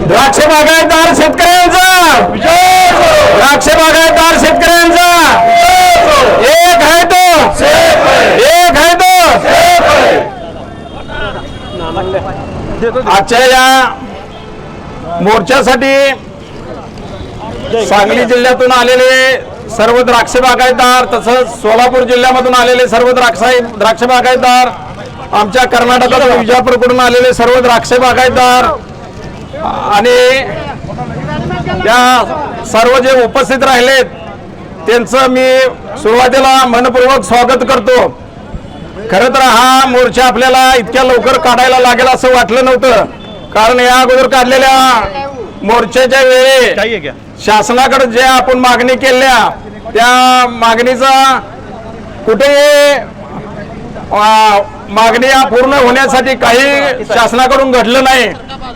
द्राक्ष बागायतदार शेतकऱ्यांचा, द्राक्ष बागायतदार शेतकऱ्यांचा एक आहे तो, एक आहे तो। आजच्या या मोर्चासाठी सांगली जिल्ह्यातून आलेले सर्व द्राक्ष बागायतदार, तसंच सोलापूर जिल्ह्यामधून आलेले सर्व द्राक्ष बागायतदार, आमच्या कर्नाटकात विजापूरकडून आलेले सर्व द्राक्ष बागायतदार आणि त्या सर्व जे उपस्थित राहिलेत त्यांचं मी सुरुवातीला मनपूर्वक स्वागत करतो। खरं तर हा मोर्चा आपल्याला इतक्या लवकर काढायला लागेल असं वाटलं नव्हतं, कारण या अगोदर काढलेल्या मोर्चाच्या वेळी शासनाकडे जे आपण मागणी केल्या त्या मागणीचा कुठेही मागणी पूर्ण होण्यासाठी काही शासनाकडून घडलं नाही,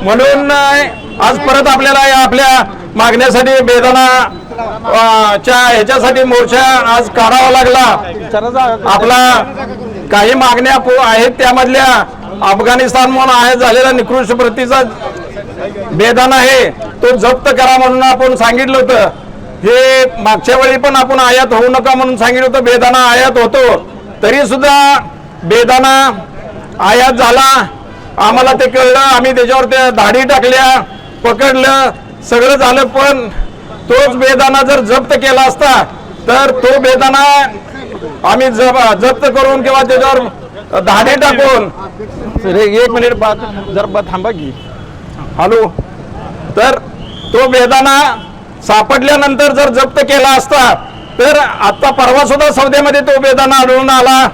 म्हणून आज परत आपल्याला आपल्या मागण्यासाठी बेदाना ह्याच्यासाठी मोर्चा आज काढावा लागला। आपला काही मागण्या आहेत, त्यामधल्या अफगाणिस्तानमधून आहे झालेला निकृष्ट प्रतीचा बेदाना आहे तो जप्त करा म्हणून आपण सांगितलं होतं। हे मागच्या वेळी पण आपण आयात होऊ नका म्हणून सांगितलं होतं, बेदाना आयात होतो तरी सुद्धा बेदाना आयात झाला। आम्हाला ते कळलं, आम्ही त्याच्यावर त्या धाडी टाकल्या, पकडलं, सगळं झालं, पण तोच बेदाना जर जप्त केला असता तर तो बेदाना आम्ही जप्त करून किंवा त्याच्यावर धाडी टाकून, एक मिनिट जर थांबा की, हॅलो, तर तो बेदाना सापडल्यानंतर जर जप्त केला असता तर आता परवा सुद्धा सौद्यामध्ये तो बेदाना आढळून आला,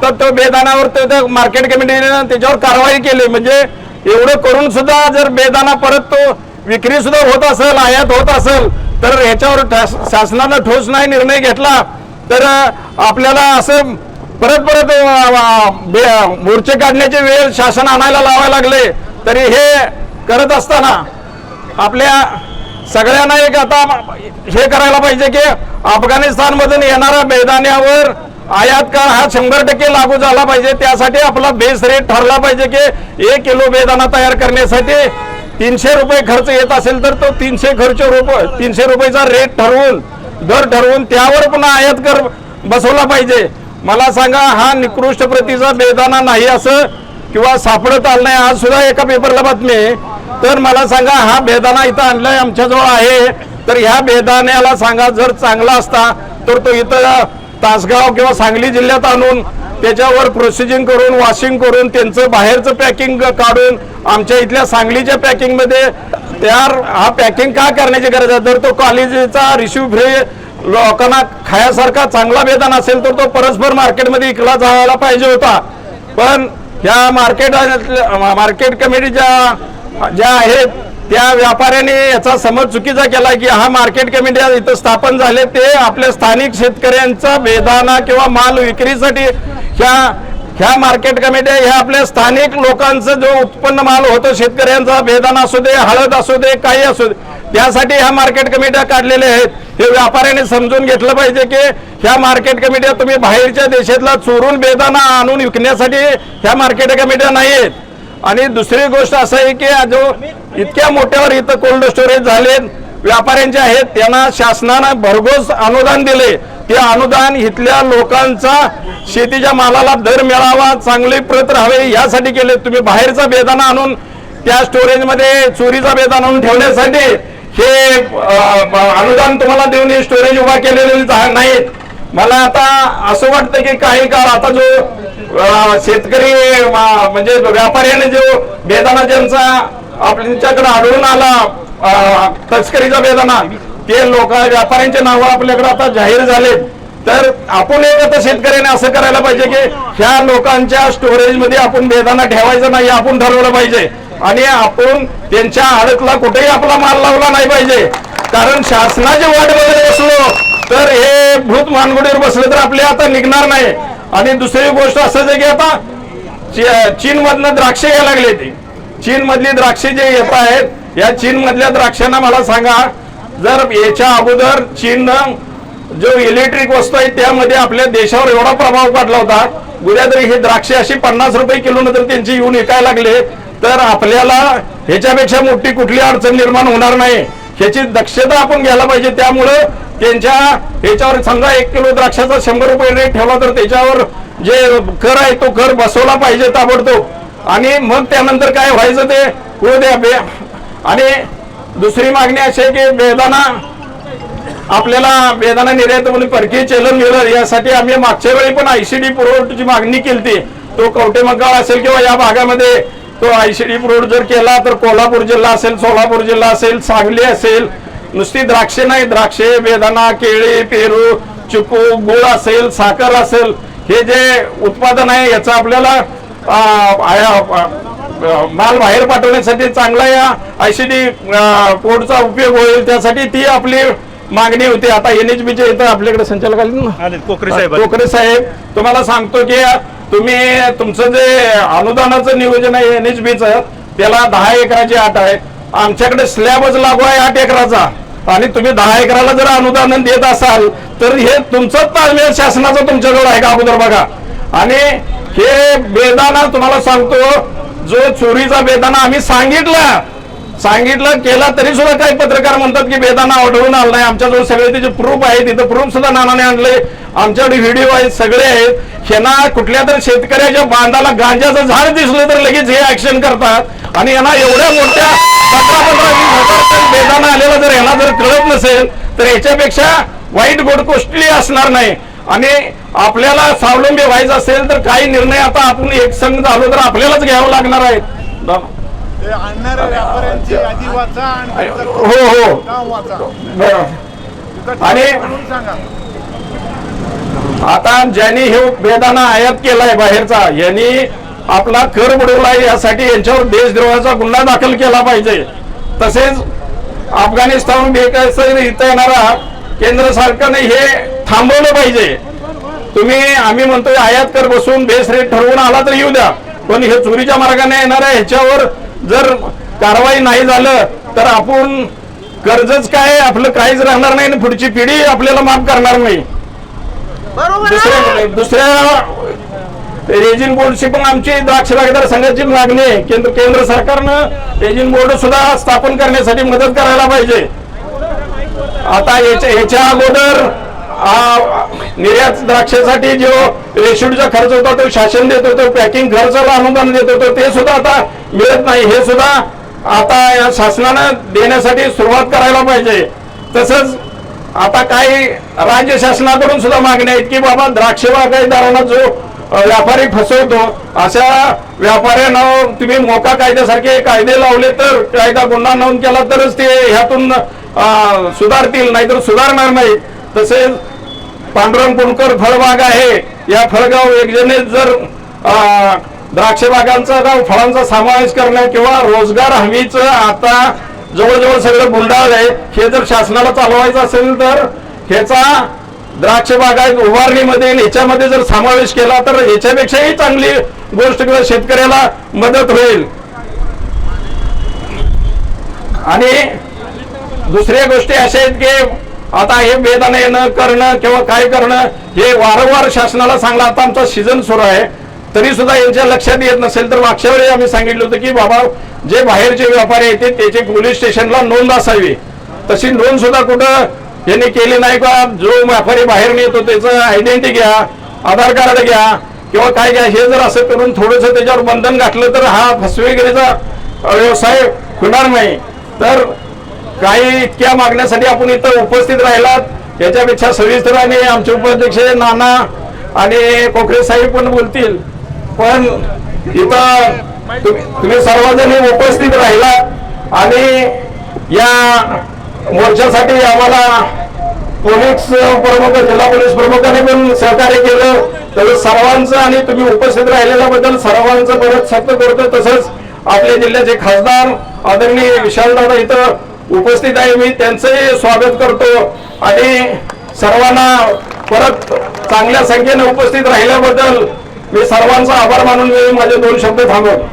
तर तो बेदानावर मार्केट कमिटीने त्याच्यावर कारवाई केली। म्हणजे एवढं करून सुद्धा जर बेदाना परत तो विक्री सुद्धा होत असेल, आयात होत असेल, तर ह्याच्यावर शासनानं ठोस नाही निर्णय घेतला तर आपल्याला असं परत मोर्चे काढण्याचे वेळ शासन आणायला लावायला लागले। तरी हे करत असताना आपल्या सगळ्यांना एक आता हे करायला पाहिजे की अफगाणिस्तानमधून येणाऱ्या बेदाण्यावर आयात कर हा 100% लागू झाला पाहिजे। त्यासाठी आपला बेस रेट ठरला पाहिजे की 1 किलो बेदाना तयार करण्यासाठी 300 रुपये खर्च येत असेल तर तो 300 रुपयेचा रेट ठरवून, दर ठरवून त्यावर पुन्हा आयात कर बसवला पाहिजे। मला सांगा, हा निकृष्ट प्रतीचा बेदाना नाही असं किंवा सापडत आलं नाही, आज सुद्धा एका पेपरला बातमी आहे, तर मला सांगा हा बेदाना इथं आणलाय आमच्याजवळ आहे, तर ह्या बेदाण्याला सांगा जर चांगला असता तर तो इथं तासगाव किंवा सांगली जिल्ह्यात आणून त्याच्यावर प्रोसिजरिंग करून, वॉशिंग करून, त्यांचं बाहेरचं पॅकिंग काढून आमच्या इथल्या सांगलीच्या पॅकिंगमध्ये तयार हा पॅकिंग का करण्याची गरज आहे? जर तो कॉलेजचा रिसिव्ह फ्री लोकांना खायासारखा चांगला बेदाना असेल तर तो परस्पर मार्केटमध्ये विकला जायला पाहिजे होता। पण ह्या मार्केट कमिटीच्या ज्या आहेत त्या व्यापाऱ्यांनी याचा समज चुकीचा केला की हा मार्केट कमिटी इथं स्थापन झाले ते आपल्या स्थानिक शेतकऱ्यांचा बेदाना किंवा माल विक्रीसाठी ह्या मार्केट कमिट्या ह्या आपल्या स्थानिक लोकांचं जो उत्पन्न माल होतो शेतकऱ्यांचा, बेदाना असू दे, हळद असू दे, काही असू दे, त्यासाठी ह्या मार्केट कमिट्या काढलेल्या आहेत। हे व्यापाऱ्यांनी समजून घेतलं पाहिजे की ह्या मार्केट कमिट्या तुम्ही बाहेरच्या देशातला चोरून बेदाना आणून विकण्यासाठी ह्या मार्केट कमिट्या नाही आहेत। आणि दुसरी गोष्ट असं आहे की जो इतक्या मोठ्यावर इथं कोल्ड स्टोरेज झाले व्यापाऱ्यांचे आहेत, त्यांना शासनानं भरघोस अनुदान दिले, ते अनुदान इथल्या लोकांचा शेतीच्या मालाला दर मिळावा, चांगली प्रत राहावे यासाठी केले। तुम्ही बाहेरचा बेदाना आणून त्या स्टोरेजमध्ये चोरीचा बेदाना आणून ठेवण्यासाठी हे अनुदान तुम्हाला देऊन हे स्टोरेज उभा केलेले नाहीत। मला आता असं वाटतं की काही काळ आता जो शेतकरी म्हणजे व्यापाऱ्याने जो बेदाना ज्यांचा आपल्याकडे आढळून आला तस्करीचा बेदाना, ते लोक व्यापाऱ्यांचे नाव आपल्याकडे आता जाहीर झाले, तर आपण एक आता शेतकऱ्याने असं करायला पाहिजे की ह्या लोकांच्या स्टोरेज मध्ये आपण बेदाना ठेवायचं नाही, आपण ठरवलं पाहिजे आणि आपण त्यांच्या आडतला कुठेही आपला माल लावला नाही पाहिजे। कारण शासनाची वाट बघत बसलो तर हे भूत मानगुडीवर बसले तर आपले आता निघणार नाही। आणि दुसरी गोष्ट असं आहे की आता चीन मधनं द्राक्ष यायला लागले, ते चीन मधली द्राक्षे जे येत आहेत या चीन मधल्या द्राक्षांना मला सांगा, जर याच्या अगोदर चीननं जो इलेक्ट्रिक वस्तू आहे त्यामध्ये आपल्या देशावर एवढा प्रभाव पडला होता, उद्या तरी हे द्राक्षे अशी 50 रुपये किलो नंतर त्यांची येऊन विकायला लागले तर आपल्याला ह्याच्यापेक्षा मोठी कुठली अडचण निर्माण होणार नाही, ह्याची दक्षता आपण घ्यायला पाहिजे. त्यामुळं त्यांच्या ह्याच्यावर समजा 1 किलो द्राक्षाचा 100 रुपये रेट ठेवला तर त्याच्यावर जे कर आहे तो कर बसवला पाहिजे ताबडतोब. आणि मग त्यानंतर काय व्हायचं ते होऊ द्या. आणि दुसरी मागणी अशी आहे की बेदाणा निर्यात म्हणून परकीय चलन मिळेल यासाठी आम्ही मागच्या वेळी पण ICD पुरवठ्याची मागणी केली. तो कवठेमंकाळ असेल किंवा या भागामध्ये तो ICD पुरवठा जर केला तर कोल्हापूर जिल्हा असेल, सोलापूर जिल्हा असेल, सांगली असेल, नुसती द्राक्षे नाही, द्राक्षे, बेदाणा, केळी, पेरू, चिकू, गुळ असेल, साखर असेल, हे जे उत्पादन आहे याचा आपल्याला माल बाहेर पाठवण्यासाठी चांगला या ICD कोडचा उपयोग होईल. त्यासाठी ती आपली मागणी होती. आता NHBचे इथं आपल्याकडे संचालक आले ना, कोकरे साहेब, तुम्हाला सांगतो की तुम्ही तुमचं जे अनुदानाचं नियोजन आहे NHBचं, त्याला 10 एकराची अट आहे. आमच्याकडे स्लॅबच लागू आहे 8 एकराचा, आणि तुम्ही 10 एकराला जर अनुदान देत असाल तर हे तुमचं ताळमेळ शासनाचं तुमच्याजवळ आहे का अगोदर बघा. आणि हे बेदाणा तुम्हाला सांगतो, जो चोरीचा बेदाणा आम्ही सांगितलं केला तरी सुद्धा काही पत्रकार म्हणतात की बेदाणा आढळून आला नाही. आमच्याजवळ सगळे त्याचे प्रूफ आहे, तिथं प्रूफ सुद्धा नानाने आणले, आमच्याकडे व्हिडिओ आहेत, सगळे आहेत. ह्यांना कुठल्या तर शेतकऱ्याच्या बांधाला गांजाचं झाड दिसलं तर लगेच हे ऍक्शन करतात. आणि यांना एवढ्या मोठ्या 15-20 हजार बेदाणा आलेला जर यांना जर कळत नसेल तर याच्यापेक्षा वाईट गोष्टी असणार नाही. आणि आपल्याला स्वावलंबी व्हायचं असेल तर काही निर्णय आता आपण एक संघ झालो तर आपल्यालाच घ्यावं लागणार आहेत. आणि आता ज्यांनी हे बेदाणा आयात केलाय बाहेरचा, यांनी आपला कर बुडवलाय, यासाठी यांच्यावर देशद्रोहाचा गुन्हा दाखल केला पाहिजे. तसेच अफगाणिस्तान बेकायदेशीर इथं येणारा केंद्र सरकारने हे थांबवलं पाहिजे. आम्ही म्हणतोय आयात कर बसून बेस रेट ठरवून आला तर येऊ द्या, पण हे चोरीच्या मार्गाने येणार आहे, ह्याच्यावर जर कारवाई नाही झालं तर आपण कर्जच काय आपलं काहीच राहणार नाही, पुढची पिढी आपल्याला माफ करणार नाही. दुसऱ्या रेजिन बोर्डची पण आमची द्राक्ष बागायतदार संघाची मागणी आहे. केंद्र सरकारनं रेजिन बोर्ड सुद्धा स्थापन करण्यासाठी मदत करायला पाहिजे. आता याच्या अगोदर निर्यात द्राक्षासाठी जो रेशूडचा खर्च होता तो शासन देत होतं, पॅकिंग खर्चाला अनुदान देत होतं, ते सुद्धा आता मिळत नाही. हे सुद्धा आता या शासनानं देण्यासाठी सुरुवात करायला पाहिजे. तसंच आता काही राज्य शासनाकडून सुद्धा मागण्या आहेत की बाबा द्राक्ष बागायतदारांना जो व्यापारी फसवतो अशा व्यापाऱ्यांना तुम्ही मोका कायद्यासारखे कायदे लावले तर कायदा गुन्हा नोंद केला तरच ते ह्यातून सुधारतील, नाहीतर सुधारणार नाही. तसेच पांडुरंग पुणकर फळबाग आहे, या फळगाव योजनेत जर द्राक्ष बागांचा फळांचा समावेश करणं किंवा रोजगार हमीचं आता जवळजवळ सगळं गुंडाळ आहे, हे जर शासनाला चालवायचं असेल तर ह्याचा द्राक्ष बागायत उभारणीमध्ये ह्याच्यामध्ये जर समावेश केला तर ह्याच्यापेक्षाही चांगली गोष्ट किंवा शेतकऱ्याला मदत होईल. आणि दुसऱ्या गोष्टी अशा आहेत की आता हे बेदाणे न करणं किंवा काय करणं हे वारंवार शासनाला सांगलं. आता आमचा सीझन सुरू आहे तरी सुद्धा यांच्या लक्षात येत नसेल तर मागच्या वेळी आम्ही सांगितलं होतं की बाबा जे बाहेरचे व्यापारी येते त्याची पोलीस स्टेशनला नोंद असावी, तशी नोंद सुद्धा कुठं यांनी केली नाही. का जो व्यापारी बाहेर नेतो त्याचं आयडेंटिटी घ्या, आधार कार्ड घ्या किंवा काय घ्या, हे जर असं करून थोडंसं त्याच्यावर बंधन घातलं तर हा फसवेगिरीचा व्यवसाय होणार नाही. तर काही इतक्या मागण्यासाठी आपण इथं उपस्थित राहिलात, याच्यापेक्षा सविस्तर आणि आमचे उपाध्यक्ष नाना आणि कोकरे साहेब पण बोलतील. पण इथं तुम्ही सर्वजण उपस्थित राहिलात आणि या मोर्चासाठी आम्हाला पोलीस प्रमुख, जिल्हा पोलीस प्रमुखांनी पण सहकार्य केलं. तर सर्वांचं आणि तुम्ही उपस्थित राहिलेल्याबद्दल सर्वांचं परत सक्त करतो. तसंच आपल्या जिल्ह्याचे खासदार आदरणीय विशालदादा इथं उपस्थित आहे, मी त्यांचंही स्वागत करतो. आणि सर्वांना परत चांगल्या संख्येने उपस्थित राहिल्याबद्दल मी सर्वांचा आभार मानून मी माझे 2 शब्द थांबवतो.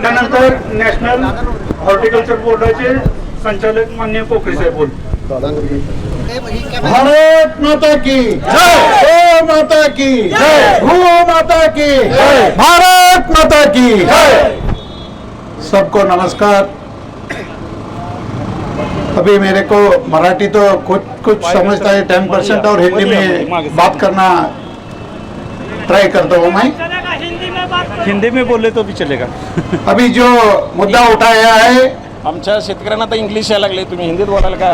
त्यानंतर नॅशनल हॉर्टिकल्चर बोर्डाचे संचालक माननीय कोकरे साहेब बोल. भारत माता की जय, गो माता की जय, भू माता की जय, भारत माता की जय. सबको नमस्कार। अभी मेरे को मराठी तो कुछ समझता है 10% और हिंदी में बात करना ट्राई करता हूँ मैं। हिंदी में बोले तो भी चलेगा। अभी जो मुद्दा उठाया है, आमच्या शेतकऱ्यांना तर इंग्लिश यायला लागले, तुम्ही हिंदीत बोलायला काय?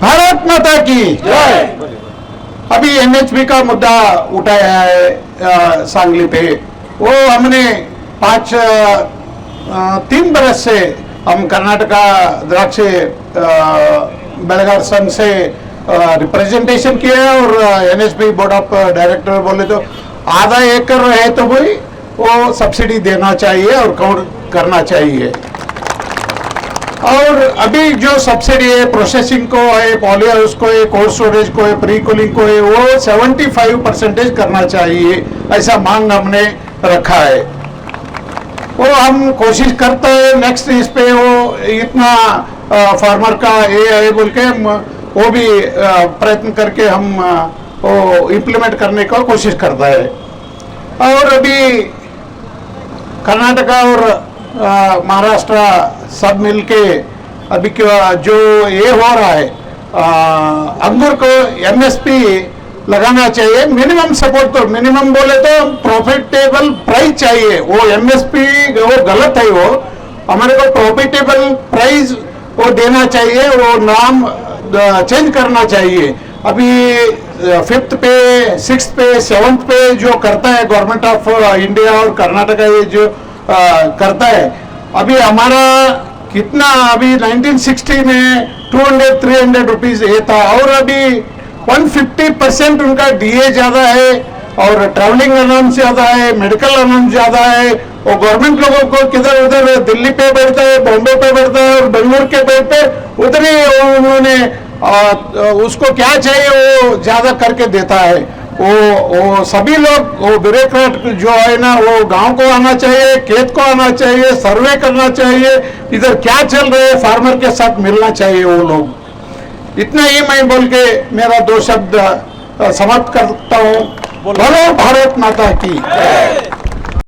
भारत माता की जय। अभी एनएचपी का मुद्दा उठाया है सांगली पे, वो हमने 3 बरस से हम कर्नाटका द्राक्ष बेलगार संघ से रिप्रेजेंटेशन किया है और एनएचपी बोर्ड ऑफ डायरेक्टर बोले तो आधा एकड़ रहे तो भाई वो सब्सिडी देना चाहिए और काउंट करना चाहिए। और अभी जो सब्सिडी है प्रोसेसिंग को है, पॉली हाउस को है, कोल्ड स्टोरेज को है, प्री कूलिंग को है, वो 75% करना चाहिए, ऐसा मांग हमने रखा है। वो हम कोशिश करते हैं नेक्स्ट इस पे वो इतना फार्मर का ये है बोल के वो भी प्रयत्न करके हम वो इम्प्लीमेंट करने का कोशिश करता है। और अभी कर्नाटका और महाराष्ट्र सब मिलके अभी क्या जो ये हो रहा है, अंगूर को एमएसपी लगाना चाहिए। मिनिमम सपोर्ट तो मिनिमम बोले तो प्रॉफिटेबल प्राइस चाहिए, वो एमएसपी वो गलत है। वो हमारे को प्रॉफिटेबल प्राइस वो देना चाहिए, वो नाम चेंज करना चाहिए। अभी 5th पे 6th पे 7th पे जो करता है गवर्नमेंट ऑफ इंडिया और कर्नाटका ये जो करता है, अभी हमारा कितना अभी 1960 में 200-300 रुपीज ये था और अभी 150% उनका डीए ज्यादा है और ट्रैवलिंग अलाउंस ज्यादा है, मेडिकल अलाउंस ज्यादा है। और गवर्नमेंट लोगों को किधर उधर दिल्ली पे बैठता है, बॉम्बे पे बैठता है और बेंगलुरु के बेड पे उधर ही उन्होंने उसको क्या चाहिए वो ज्यादा करके देता है। वो सभी लोग वो ब्यूरोक्रेट जो है ना, वो गांव को आना चाहिए, खेत को आना चाहिए, सर्वे करना चाहिए, इधर क्या चल रहा है फार्मर के साथ मिलना चाहिए वो लोग। इतना ही मैं बोल के मेरा 2 शब्द समाप्त करता हूँ। बोलो भारत माता की।